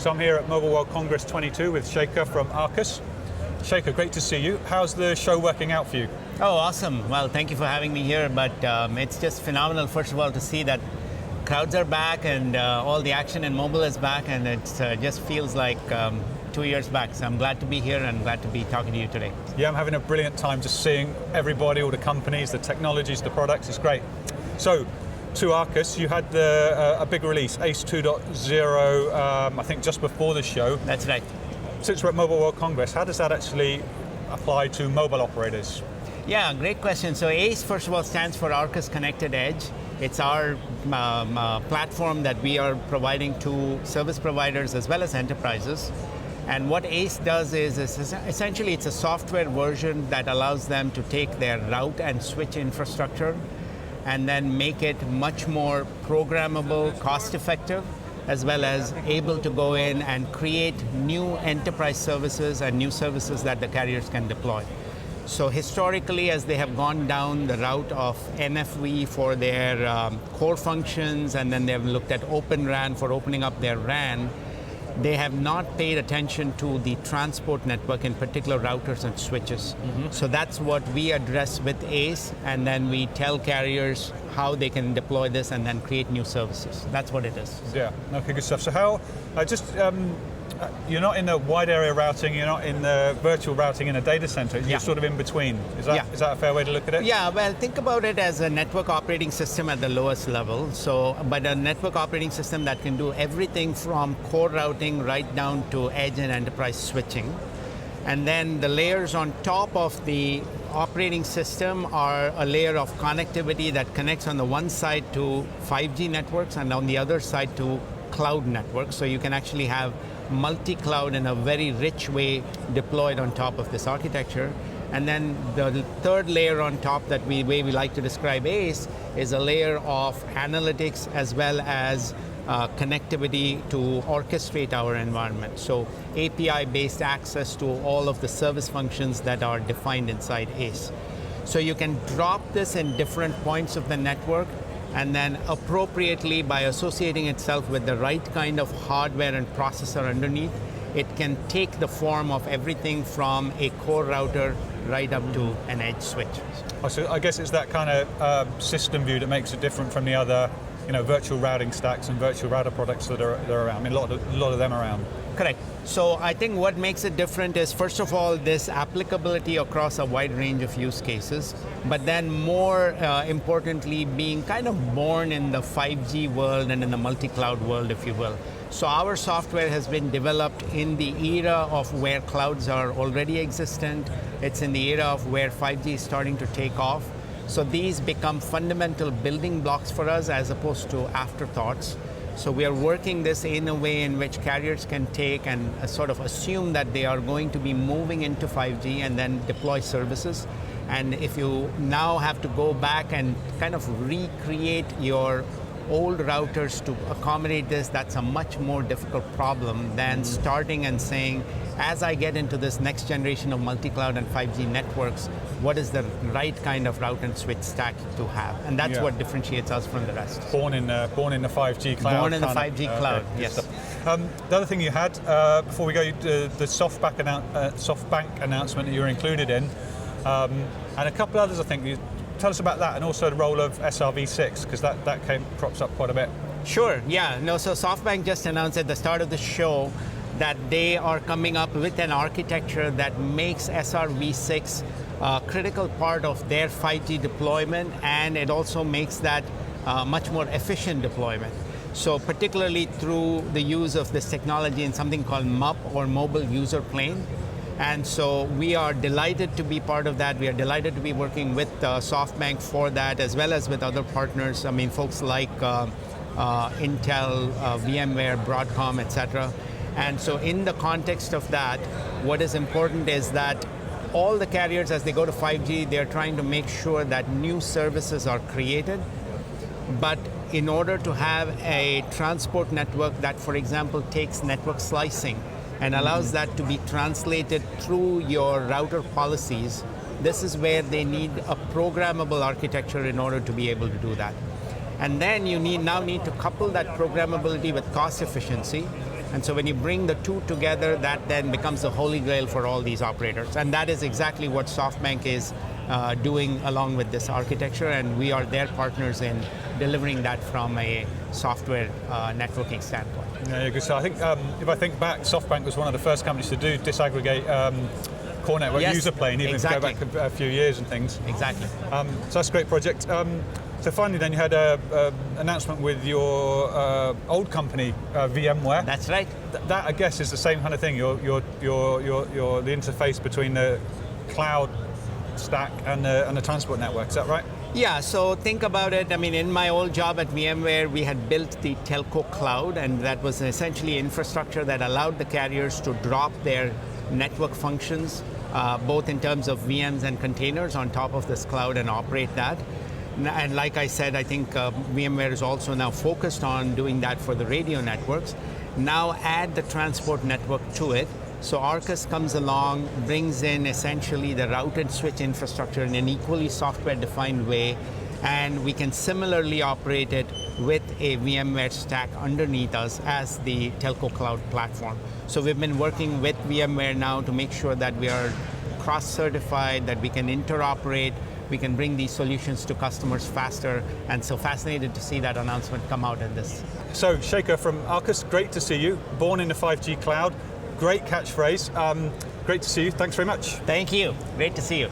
So I'm here at Mobile World Congress 22 with Shekar from Arrcus. Shekar, great to see you. How's the show working out for you? Oh, awesome. Well, thank you for having me here, but it's just phenomenal, first of all, to see that crowds are back and all the action in mobile is back, and it just feels like 2 years back. So I'm glad to be here and glad to be talking to you today. Yeah, I'm having a brilliant time just seeing everybody, all the companies, the technologies, the products. It's great. So, to Arrcus, you had a big release, ACE 2.0, I think just before the show. That's right. Since we're at Mobile World Congress, how does that actually apply to mobile operators? Yeah, great question. So ACE, first of all, stands for Arrcus Connected Edge. It's our platform that we are providing to service providers as well as enterprises. And what ACE does is essentially it's a software version that allows them to take their route and switch infrastructure and then make it much more programmable, cost-effective, as well as able to go in and create new enterprise services and new services that the carriers can deploy. So historically, as they have gone down the route of NFV for their core functions, and then they've looked at Open RAN for opening up their RAN, they have not paid attention to the transport network, in particular routers and switches. Mm-hmm. So that's what we address with ACE, and then we tell carriers how they can deploy this and then create new services. That's what it is. Yeah, okay, good stuff. So how, you're not in the wide area routing, you're not in the virtual routing in a data center, you're sort of in between. Is that a fair way to look at it? Yeah, well, think about it as a network operating system at the lowest level. So, but a network operating system that can do everything from core routing right down to edge and enterprise switching. And then the layers on top of the operating system are a layer of connectivity that connects on the one side to 5G networks and on the other side to cloud networks. So you can actually have multi-cloud in a very rich way deployed on top of this architecture. And then the third layer on top that way we like to describe ACE is a layer of analytics as well as connectivity to orchestrate our environment. So API-based access to all of the service functions that are defined inside ACE. So you can drop this in different points of the network, and then appropriately, by associating itself with the right kind of hardware and processor underneath, it can take the form of everything from a core router right up to an edge switch. So I guess it's that kind of system view that makes it different from the other, virtual routing stacks and virtual router products that are around. I mean, a lot of them around. Correct. So I think what makes it different is, first of all, this applicability across a wide range of use cases, but then more importantly, being kind of born in the 5G world and in the multi-cloud world, if you will. So our software has been developed in the era of where clouds are already existent. It's in the era of where 5G is starting to take off. So these become fundamental building blocks for us as opposed to afterthoughts. So we are working this in a way in which carriers can take and sort of assume that they are going to be moving into 5G and then deploy services. And if you now have to go back and kind of recreate your old routers to accommodate this, that's a much more difficult problem than starting and saying, as I get into this next generation of multi-cloud and 5G networks, what is the right kind of route and switch stack to have? And that's what differentiates us from the rest. Born in the 5G cloud. Born in the 5G cloud, okay, yes. The other thing you had, before we go, the SoftBank announcement that you were included in, and a couple others, I think. Tell us about that, and also the role of SRv6, because that crops up quite a bit. Sure, yeah. No, so SoftBank just announced at the start of the show that they are coming up with an architecture that makes SRv6 a critical part of their 5G deployment, and it also makes that much more efficient deployment. So particularly through the use of this technology in something called MUP, or Mobile User Plane. And so we are delighted to be part of that. We are delighted to be working with SoftBank for that, as well as with other partners. I mean, folks like Intel, VMware, Broadcom, etc. And so in the context of that, what is important is that all the carriers, as they go to 5G, they're trying to make sure that new services are created. But in order to have a transport network that, for example, takes network slicing and allows that to be translated through your router policies, this is where they need a programmable architecture in order to be able to do that. And then you now need to couple that programmability with cost efficiency. And so when you bring the two together, that then becomes the holy grail for all these operators. And that is exactly what SoftBank is doing along with this architecture, and we are their partners in delivering that from a software networking standpoint. Yeah, good. So I think if I think back, SoftBank was one of the first companies to do disaggregate core network user plane, even exactly. if you go back a few years and things. Exactly. So that's a great project. So finally, then you had an announcement with your old company, VMware. That's right. That I guess is the same kind of thing. You're the interface between the cloud stack and the transport network. Is that right? Yeah, so think about it. I mean, in my old job at VMware, we had built the telco cloud, and that was essentially infrastructure that allowed the carriers to drop their network functions, both in terms of VMs and containers on top of this cloud and operate that. And like I said, I think VMware is also now focused on doing that for the radio networks. Now add the transport network to it. So Arrcus comes along, brings in essentially the route and switch infrastructure in an equally software-defined way, and we can similarly operate it with a VMware stack underneath us as the telco cloud platform. So we've been working with VMware now to make sure that we are cross-certified, that we can interoperate, we can bring these solutions to customers faster, and so fascinated to see that announcement come out in this. So Shekar from Arrcus, great to see you, born in the 5G cloud. Great catchphrase. Great to see you. Thanks very much. Thank you. Great to see you.